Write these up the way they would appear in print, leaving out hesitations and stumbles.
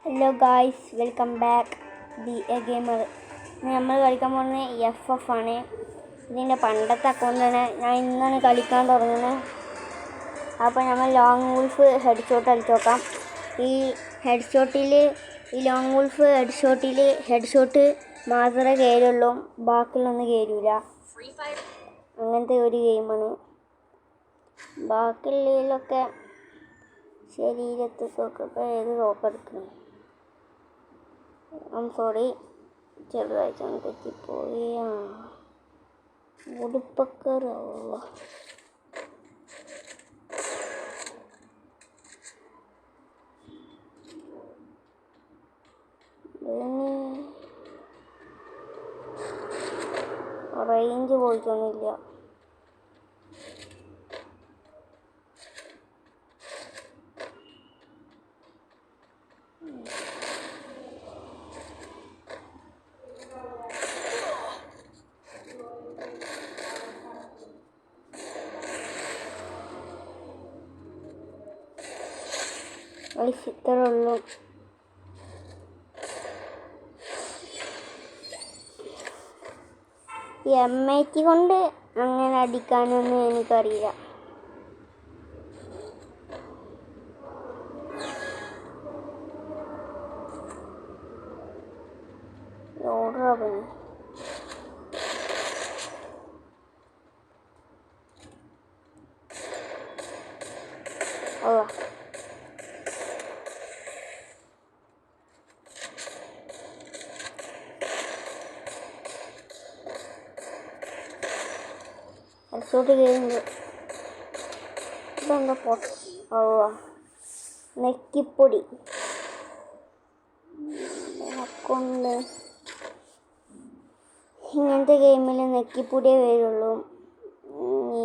Hello guys, welcome back the A gamer. നമ്മൾ കളിക്കാൻ പോകുന്നത് FF ആണ്. ഇതിൻ്റെ പണ്ടത്തെ അക്കൗണ്ടാണ്. ഞാൻ ഇന്നാണ് കളിക്കാൻ തുടങ്ങുന്നത്. അപ്പോൾ നമ്മൾ ലോങ് വുൾഫ് ഹെഡ് ഷോട്ട് കളിച്ച് നോക്കാം. ഈ ലോങ് വുൾഫ് ഹെഡ് ഷോട്ട് മാത്രമേ കയറുള്ളൂ, ബാക്കിയുള്ളൊന്നും കയറില്ല. അങ്ങനത്തെ ഒരു ഗെയിമാണ്. ബാക്കിയുള്ളതിലൊക്കെ ശരീരത്തൊക്കെ ഇപ്പോൾ ഏത് തോക്കെടുക്കണം. സോറി, ചെറുതായിട്ടാണ് തെറ്റിപ്പോയി. ഉടുപ്പക്കറാവുക. റേഞ്ച് പോയിട്ടൊന്നുമില്ല. ഇത്രേ ഉള്ളൂ. M80 കൊണ്ട് അങ്ങനെ അടിക്കാനൊന്നും എനിക്കറിയില്ല. ഓർഡർ അല്ല, അടിച്ചോട്ട് കയറുന്നത് ഇതെന്താ നെക്കിപ്പൊടി കൊണ്ട്. ഇങ്ങനത്തെ ഗെയിമിൽ നെക്കിപ്പൊടിയേ വരുള്ളൂ.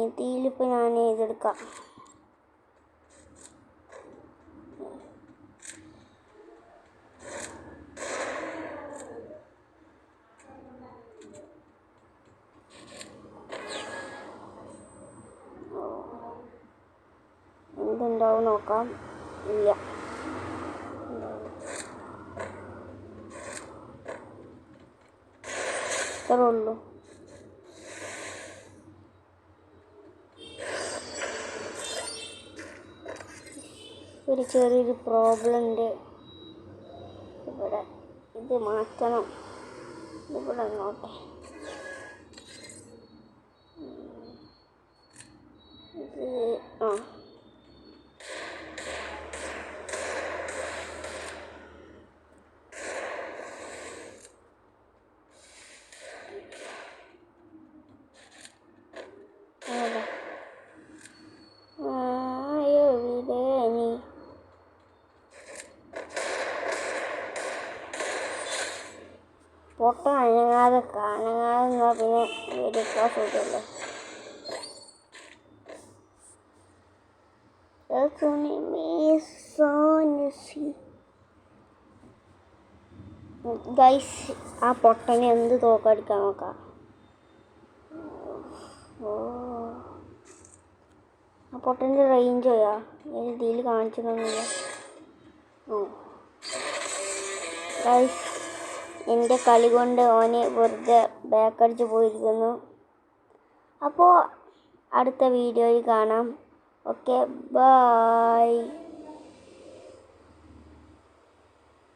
ഇതിലിപ്പോൾ ഞാൻ ഇതെടുക്കാം. എന്തുണ്ടാവും നോക്കാം. ഇല്ല, ഇത്രേ ഉള്ളൂ. ഒരു ചെറിയൊരു പ്രോബ്ലം ഉണ്ട് ഇവിടെ. ഇത് മാറ്റണം. ഇവിടെ നോട്ടെ. ഇത് പൊട്ട അനങ്ങാതെ പിന്നെ എടുക്കാൻ സുഖമല്ലേ. ഗൈസ്, ആ പൊട്ടനെ എന്ത് തോക്കടിക്കാൻ നോക്കാം. ആ പൊട്ടൻ്റെ റേഞ്ച് പോയാ ഇതിൽ കാണിച്ചിട്ടൊന്നുമില്ല. ഗൈസ്, എൻ്റെ കളി കൊണ്ട് ഓന് വെറുതെ ബാക്കടിച്ച് പോയിരിക്കുന്നു. അപ്പോൾ അടുത്ത വീഡിയോയിൽ കാണാം. Okay, by.